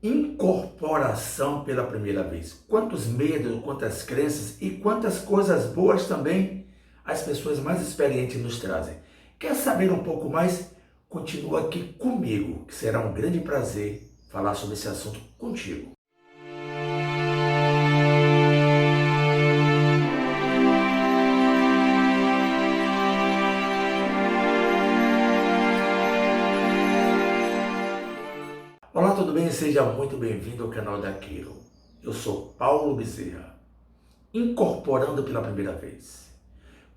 Incorporação pela primeira vez. Quantos medos, quantas crenças e quantas coisas boas também as pessoas mais experientes nos trazem. Quer saber um pouco mais? Continua aqui comigo, que será um grande prazer falar sobre esse assunto contigo. Olá, tudo bem? Seja muito bem-vindo ao canal da Quiro. Eu sou Paulo Bezerra. Incorporando pela primeira vez.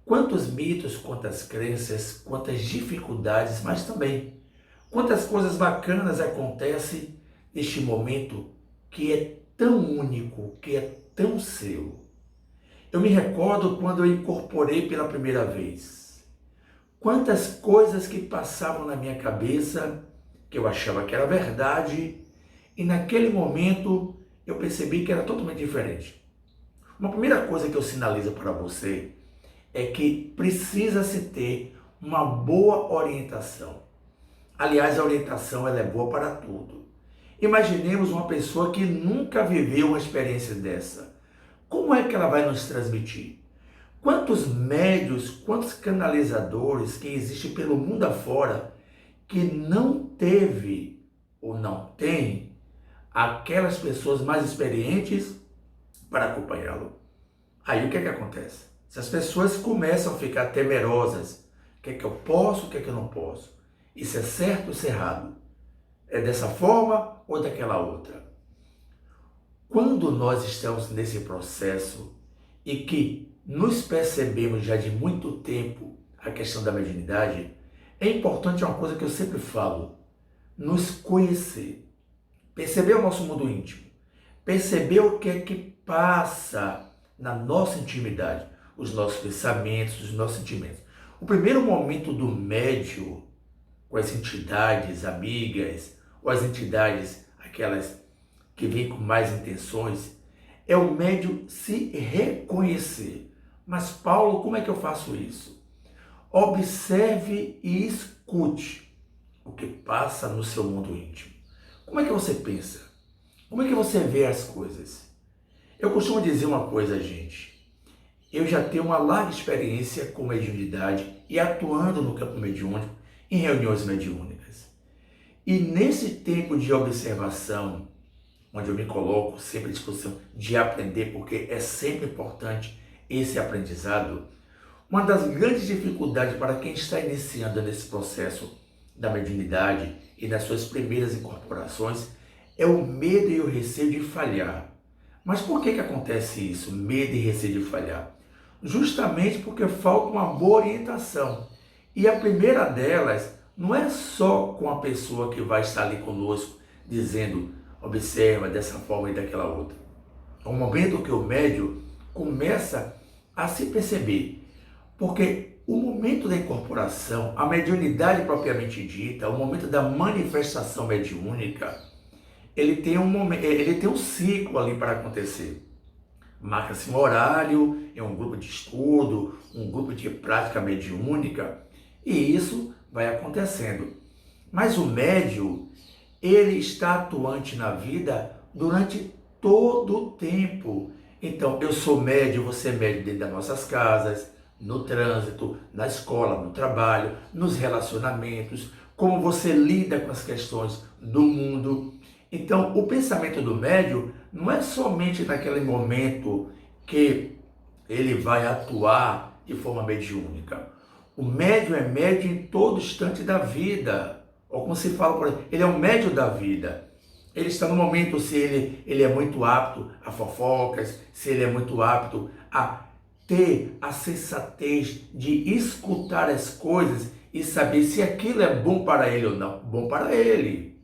Quantos mitos, quantas crenças, quantas dificuldades, mas também quantas coisas bacanas acontecem neste momento que é tão único, que é tão seu. Eu me recordo quando eu incorporei pela primeira vez. Quantas coisas que passavam na minha cabeça, que eu achava que era verdade, e naquele momento eu percebi que era totalmente diferente. Uma primeira coisa que eu sinalizo para você é que precisa-se ter uma boa orientação. Aliás, a orientação ela é boa para tudo. Imaginemos uma pessoa que nunca viveu uma experiência dessa. Como é que ela vai nos transmitir? Quantos médios, quantos canalizadores que existem pelo mundo afora que não teve ou não tem aquelas pessoas mais experientes para acompanhá-lo? Aí o que é que acontece? Se as pessoas começam a ficar temerosas, o que é que eu posso, o que é que eu não posso? Isso é certo ou isso é errado? É dessa forma ou daquela outra? Quando nós estamos nesse processo e que nos percebemos já de muito tempo a questão da mediunidade, é importante uma coisa que eu sempre falo: nos conhecer, perceber o nosso mundo íntimo, perceber o que é que passa na nossa intimidade, os nossos pensamentos, os nossos sentimentos. O primeiro momento do médium com as entidades amigas ou as entidades, aquelas que vêm com mais intenções, é o médium se reconhecer. Mas Paulo, como é que eu faço isso? Observe e escute o que passa no seu mundo íntimo. Como é que você pensa? Como é que você vê as coisas? Eu costumo dizer uma coisa, gente. Eu já tenho uma larga experiência com mediunidade e atuando no campo mediúnico em reuniões mediúnicas. E nesse tempo de observação, onde eu me coloco sempre à disposição de aprender, porque é sempre importante esse aprendizado, uma das grandes dificuldades para quem está iniciando nesse processo da mediunidade e nas suas primeiras incorporações é o medo e o receio de falhar. Mas por que acontece isso, medo e receio de falhar? Justamente porque falta uma boa orientação. E a primeira delas não é só com a pessoa que vai estar ali conosco, dizendo, observa dessa forma e daquela outra. É um momento que o médium começa a se perceber. Porque o momento da incorporação, a mediunidade propriamente dita, o momento da manifestação mediúnica, ele tem um ciclo ali para acontecer. Marca-se um horário, é um grupo de estudo, um grupo de prática mediúnica, e isso vai acontecendo. Mas o médium, ele está atuante na vida durante todo o tempo. Então, eu sou médium, você é médium dentro das nossas casas, no trânsito, na escola, no trabalho, nos relacionamentos, como você lida com as questões do mundo. Então, o pensamento do médium não é somente naquele momento que ele vai atuar de forma mediúnica. O médium é médium em todo instante da vida. Ou como se fala por aí, ele é um médium da vida. Ele está no momento se ele é muito apto a fofocas, se ele é muito apto a ter a sensatez de escutar as coisas e saber se aquilo é bom para ele ou não. Bom para ele.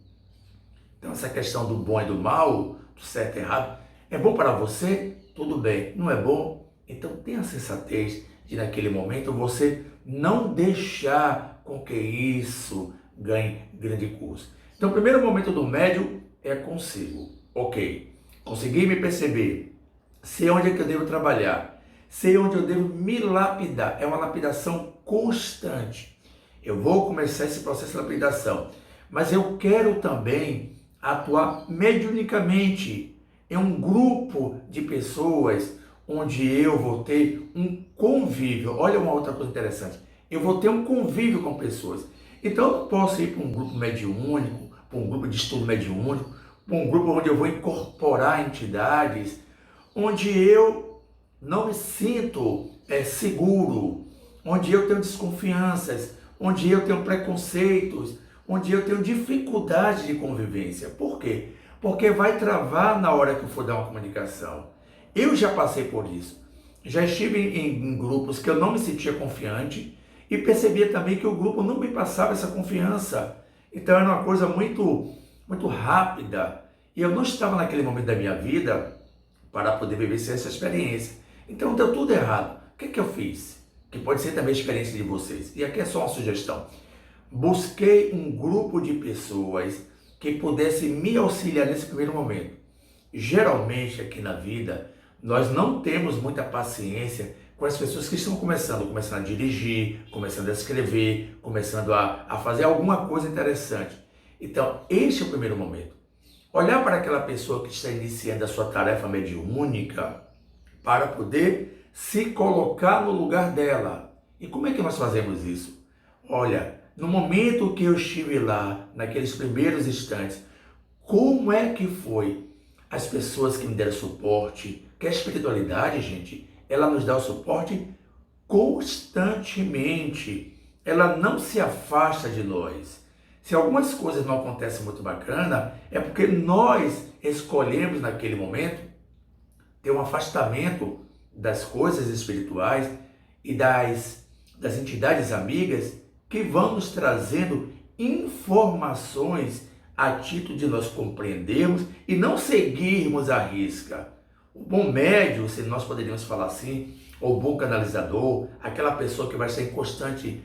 Então essa questão do bom e do mal, do certo e errado, é bom para você? Tudo bem. Não é bom? Então tenha a sensatez de naquele momento você não deixar com que isso ganhe grande curso. Então o primeiro momento do médium é consigo. Ok, consegui me perceber, sei onde é que eu devo trabalhar, sei onde eu devo me lapidar. É uma lapidação constante. Eu vou começar esse processo de lapidação, mas eu quero também atuar mediunicamente em um grupo de pessoas onde eu vou ter um convívio. Olha uma outra coisa interessante. Eu vou ter um convívio com pessoas. Então eu não posso ir para um grupo mediúnico, para um grupo de estudo mediúnico, para um grupo onde eu vou incorporar entidades, onde eu não me sinto seguro, onde eu tenho desconfianças, onde eu tenho preconceitos, onde eu tenho dificuldade de convivência. Por quê? Porque vai travar na hora que eu for dar uma comunicação. Eu já passei por isso. Já estive em grupos que eu não me sentia confiante e percebia também que o grupo não me passava essa confiança. Então era uma coisa muito rápida e eu não estava naquele momento da minha vida para poder vivenciar essa experiência. Então deu tudo errado. O que eu fiz? Que pode ser também a experiência de vocês. E aqui é só uma sugestão. Busquei um grupo de pessoas que pudesse me auxiliar nesse primeiro momento. Geralmente aqui na vida, nós não temos muita paciência com as pessoas que estão começando a dirigir, começando a escrever, começando a fazer alguma coisa interessante. Então, este é o primeiro momento. Olhar para aquela pessoa que está iniciando a sua tarefa mediúnica para poder se colocar no lugar dela. E como é que nós fazemos isso? Olha, no momento que eu estive lá, naqueles primeiros instantes, como é que foi? As pessoas que me deram suporte, que a espiritualidade, gente, ela nos dá o suporte constantemente. Ela não se afasta de nós. Se algumas coisas não acontecem muito bacana, é porque nós escolhemos naquele momento ter um afastamento das coisas espirituais e das entidades amigas que vão nos trazendo informações a título de nós compreendermos e não seguirmos à risca. O bom médium, se nós poderíamos falar assim, ou o bom canalizador, aquela pessoa que vai estar em constante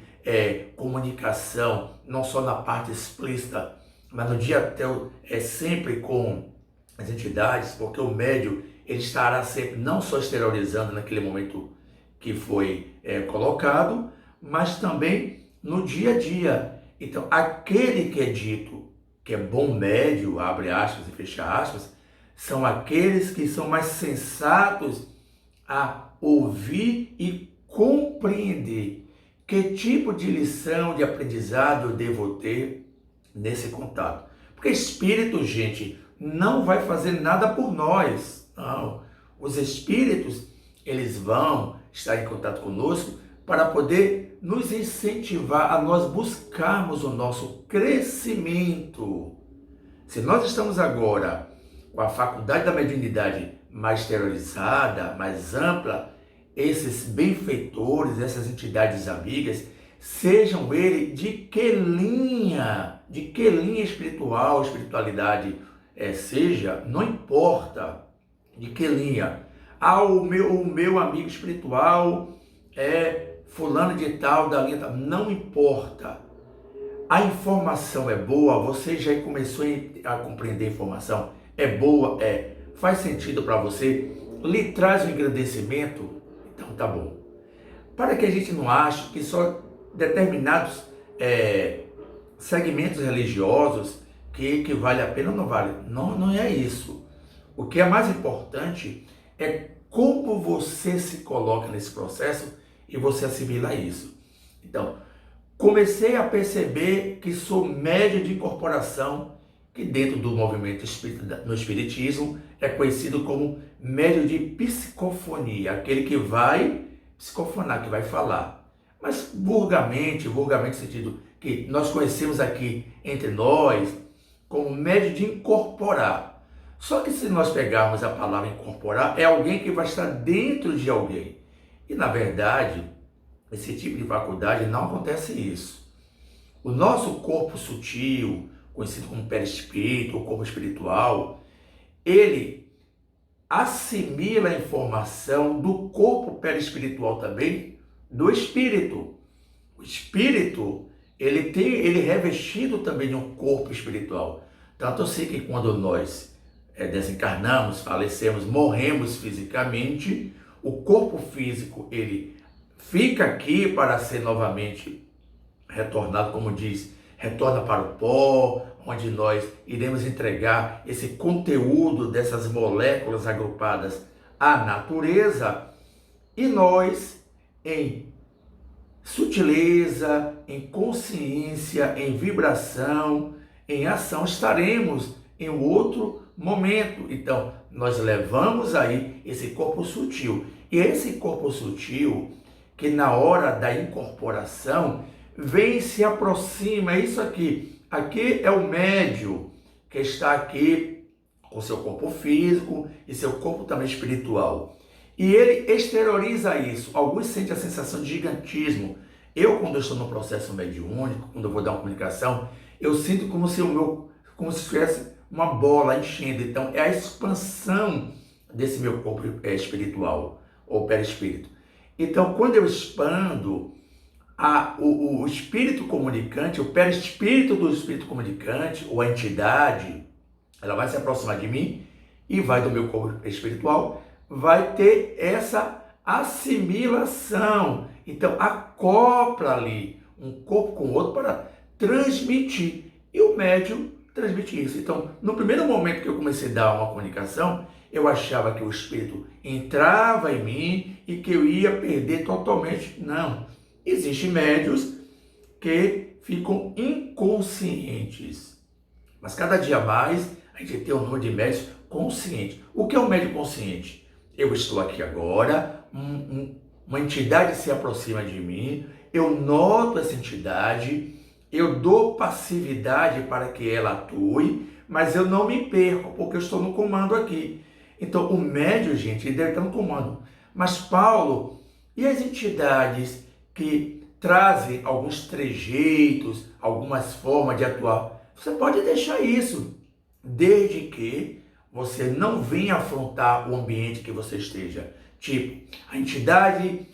comunicação, não só na parte explícita, mas no dia até sempre com as entidades, porque o médium ele estará sempre não só exteriorizando naquele momento que foi colocado, mas também no dia a dia. Então, aquele que é dito que é bom médium, abre aspas e fecha aspas, são aqueles que são mais sensatos a ouvir e compreender que tipo de lição, de aprendizado eu devo ter nesse contato. Porque espírito, gente, não vai fazer nada por nós. Não. Os espíritos, eles vão estar em contato conosco para poder nos incentivar a nós buscarmos o nosso crescimento. Se nós estamos agora com a faculdade da mediunidade mais exteriorizada, mais ampla, esses benfeitores, essas entidades amigas, sejam eles de que linha espiritual, espiritualidade seja, não importa de que linha. O meu amigo espiritual é fulano de tal, da linha tal, não importa. A informação é boa, você já começou a compreender a informação, é boa, faz sentido para você, lhe traz um engrandecimento, então tá bom. Para que a gente não ache que só determinados segmentos religiosos que vale a pena ou não vale. Não, não é isso. O que é mais importante é como você se coloca nesse processo e você assimila isso. Então, comecei a perceber que sou médium de incorporação, que dentro do movimento espírita, no espiritismo, é conhecido como médium de psicofonia, aquele que vai psicofonar, que vai falar. Mas vulgarmente no sentido que nós conhecemos aqui entre nós como médium de incorporar. Só que se nós pegarmos a palavra incorporar, é alguém que vai estar dentro de alguém. E na verdade, esse tipo de faculdade não acontece isso. O nosso corpo sutil, conhecido como perispírito ou corpo espiritual, ele assimila a informação do corpo perispiritual também, do espírito. O espírito, ele é revestido também de um corpo espiritual. Tanto eu sei que quando nós desencarnamos, falecemos, morremos fisicamente, o corpo físico, ele fica aqui para ser novamente retornado, como diz, retorna para o pó, onde nós iremos entregar esse conteúdo dessas moléculas agrupadas à natureza, e nós, em sutileza, em consciência, em vibração, em ação, estaremos em outro momento. Então, nós levamos aí esse corpo sutil. E esse corpo sutil, que na hora da incorporação, vem e se aproxima, é isso aqui. Aqui é o médium que está aqui com seu corpo físico e seu corpo também espiritual. E ele exterioriza isso. Alguns sentem a sensação de gigantismo. Eu, quando eu estou no processo mediúnico, quando eu vou dar uma comunicação, eu sinto como se tivesse uma bola enchendo. Então, é a expansão desse meu corpo espiritual, ou perispírito. Então, quando eu expando, o espírito comunicante, o perispírito do espírito comunicante, ou a entidade, ela vai se aproximar de mim e vai do meu corpo espiritual, vai ter essa assimilação. Então, acopla ali um corpo com o outro para transmitir. E o médium transmite isso. Então, no primeiro momento que eu comecei a dar uma comunicação, eu achava que o espírito entrava em mim e que eu ia perder totalmente. Não. Existem médios que ficam inconscientes. Mas cada dia mais a gente tem um número de médios conscientes. O que é um médio consciente? Eu estou aqui agora, uma entidade se aproxima de mim, eu noto essa entidade, eu dou passividade para que ela atue, mas eu não me perco, porque eu estou no comando aqui. Então, o médium, gente, ele deve estar no comando. Mas, Paulo, e as entidades que trazem alguns trejeitos, algumas formas de atuar? Você pode deixar isso, desde que você não venha afrontar o ambiente que você esteja. Tipo, a entidade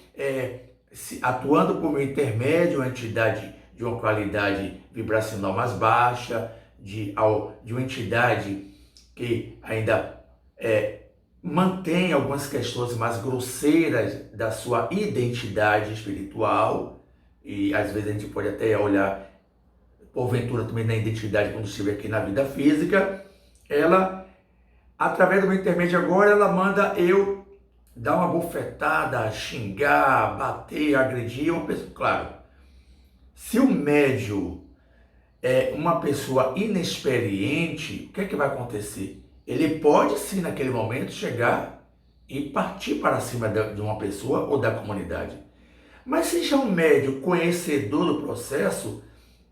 atuando por meio intermédio, a entidade de uma qualidade vibracional mais baixa, de uma entidade que ainda mantém algumas questões mais grosseiras da sua identidade espiritual, e às vezes a gente pode até olhar, porventura, também na identidade quando estiver aqui na vida física. Ela, através do meu intermédio agora, ela manda eu dar uma bofetada, xingar, bater, agredir uma pessoa. Claro, se o médium é uma pessoa inexperiente, o que é que vai acontecer? Ele pode sim, naquele momento, chegar e partir para cima de uma pessoa ou da comunidade. Mas se já um médium conhecedor do processo,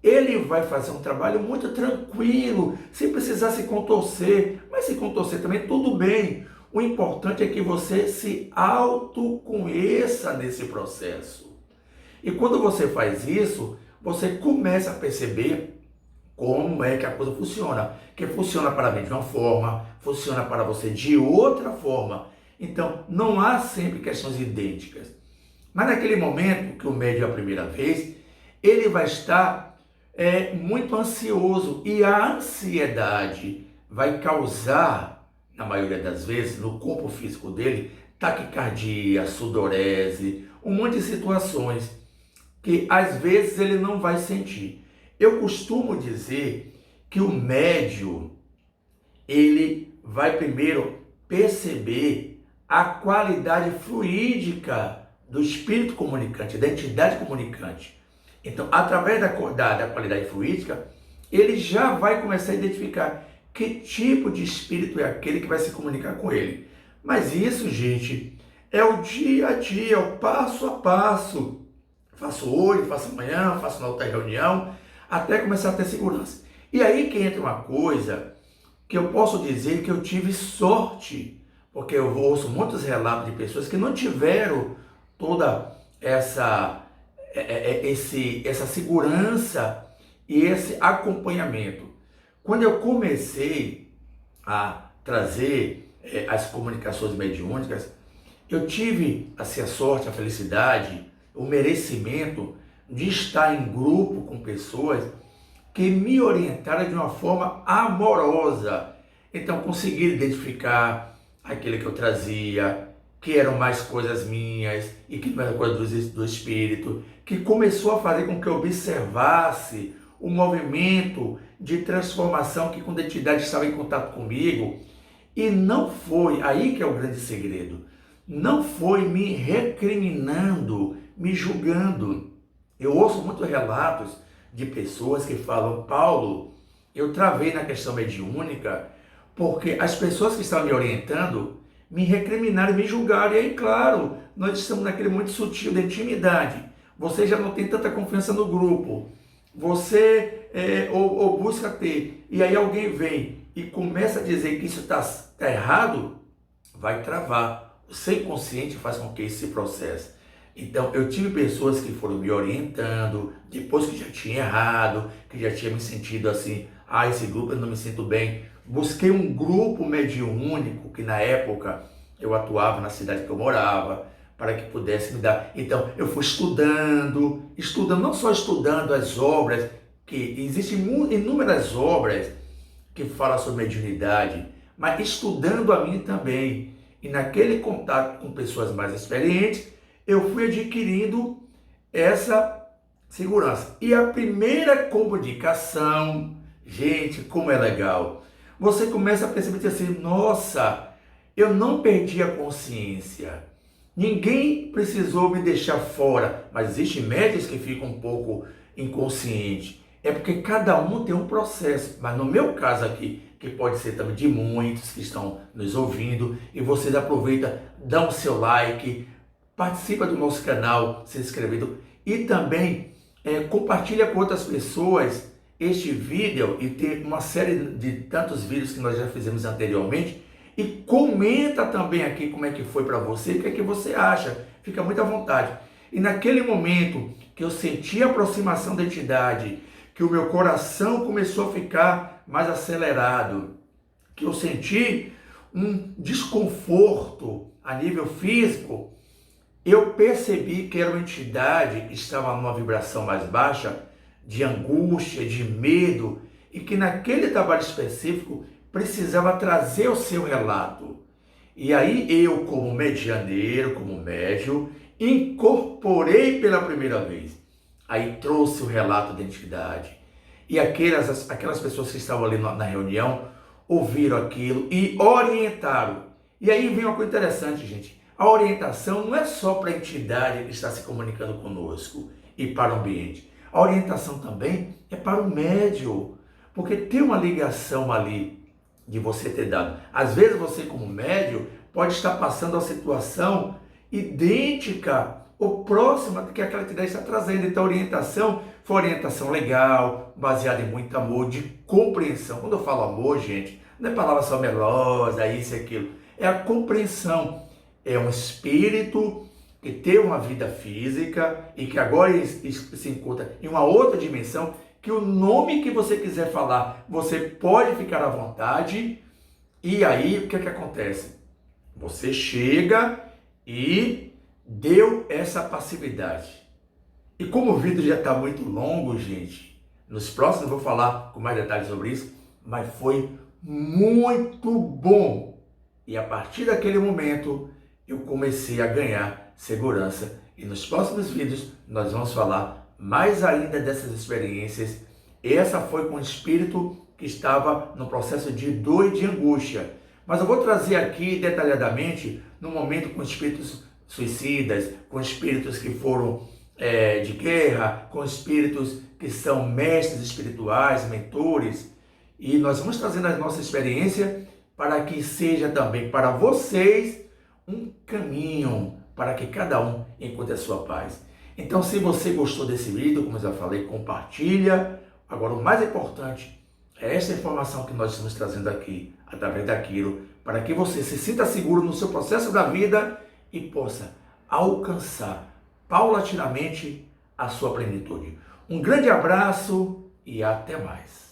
ele vai fazer um trabalho muito tranquilo, sem precisar se contorcer. Mas se contorcer também, tudo bem. O importante é que você se autoconheça nesse processo. E quando você faz isso, você começa a perceber como é que a coisa funciona. Que funciona para mim de uma forma, funciona para você de outra forma. Então, não há sempre questões idênticas. Mas naquele momento que o médium é a primeira vez, ele vai estar muito ansioso. E a ansiedade vai causar, na maioria das vezes, no corpo físico dele, taquicardia, sudorese, um monte de situações que às vezes ele não vai sentir. Eu costumo dizer que o médium, ele vai primeiro perceber a qualidade fluídica do espírito comunicante, da entidade comunicante. Então, através da qualidade fluídica, ele já vai começar a identificar que tipo de espírito é aquele que vai se comunicar com ele. Mas isso, gente, é o dia a dia, é o passo a passo. Faço hoje, faço amanhã, faço na outra reunião, até começar a ter segurança. E aí que entra uma coisa que eu posso dizer que eu tive sorte, porque eu ouço muitos relatos de pessoas que não tiveram toda essa segurança e esse acompanhamento. Quando eu comecei a trazer as comunicações mediúnicas, eu tive assim, a sorte, a felicidade, o merecimento de estar em grupo com pessoas que me orientaram de uma forma amorosa. Então, consegui identificar aquilo que eu trazia, que eram mais coisas minhas e que não eram coisas do espírito, que começou a fazer com que eu observasse o movimento de transformação que quando a entidade estava em contato comigo, e não foi, aí que é o grande segredo, não foi me recriminando, me julgando. Eu ouço muitos relatos de pessoas que falam, Paulo, eu travei na questão mediúnica porque as pessoas que estavam me orientando me recriminaram, me julgaram. E aí, claro, nós estamos naquele momento sutil de intimidade. Você já não tem tanta confiança no grupo. Você ou busca ter. E aí alguém vem e começa a dizer que isso está errado, vai travar. O ser inconsciente faz com que isso se processe. Então, eu tive pessoas que foram me orientando, depois que já tinha errado, que já tinha me sentido assim, esse grupo eu não me sinto bem. Busquei um grupo mediúnico, que na época eu atuava na cidade que eu morava, para que pudesse me dar. Então, eu fui estudando, não só estudando as obras, que existem inúmeras obras que falam sobre mediunidade, mas estudando a mim também. E naquele contato com pessoas mais experientes, eu fui adquirindo essa segurança. E a primeira comunicação, gente, como é legal. Você começa a perceber assim, nossa, eu não perdi a consciência. Ninguém precisou me deixar fora, mas existem médios que ficam um pouco inconscientes. É porque cada um tem um processo, mas no meu caso aqui, que pode ser também de muitos que estão nos ouvindo, e vocês aproveitam, dão o seu like, participa do nosso canal, se inscrevendo, e também compartilha com outras pessoas este vídeo, e tem uma série de tantos vídeos que nós já fizemos anteriormente, e comenta também aqui como é que foi para você, o que é que você acha, fica muito à vontade. E naquele momento que eu senti a aproximação da entidade, que o meu coração começou a ficar mais acelerado, que eu senti um desconforto a nível físico, eu percebi que era uma entidade que estava numa vibração mais baixa, de angústia, de medo, e que naquele trabalho específico precisava trazer o seu relato. E aí eu, como medianeiro, como médium, incorporei pela primeira vez. Aí trouxe o relato da entidade. E aquelas pessoas que estavam ali na reunião ouviram aquilo e orientaram. E aí vem uma coisa interessante, gente. A orientação não é só para a entidade que está se comunicando conosco e para o ambiente. A orientação também é para o médium, porque tem uma ligação ali de você ter dado. Às vezes você, como médium, pode estar passando a situação idêntica ou próxima do que aquela entidade está trazendo. Então a orientação foi orientação legal, baseada em muito amor, de compreensão. Quando eu falo amor, gente, não é palavra só melosa, isso e aquilo. É a compreensão. É um espírito que tem uma vida física e que agora se encontra em uma outra dimensão, que o nome que você quiser falar, você pode ficar à vontade. E aí, o que é que acontece? Você chega e deu essa passividade. E como o vídeo já está muito longo, gente, nos próximos eu vou falar com mais detalhes sobre isso, mas foi muito bom. E a partir daquele momento, eu comecei a ganhar segurança. E nos próximos vídeos, nós vamos falar mais ainda dessas experiências. Essa foi com o espírito que estava no processo de dor e de angústia. Mas eu vou trazer aqui detalhadamente no momento com espíritos suicidas, com espíritos que foram de guerra, com espíritos que são mestres espirituais, mentores. E nós vamos trazendo a nossa experiência para que seja também para vocês um caminho para que cada um encontre a sua paz. Então, se você gostou desse vídeo, como eu já falei, compartilha. Agora, o mais importante é essa informação que nós estamos trazendo aqui, através daquilo, para que você se sinta seguro no seu processo da vida e possa alcançar paulatinamente a sua plenitude. Um grande abraço e até mais.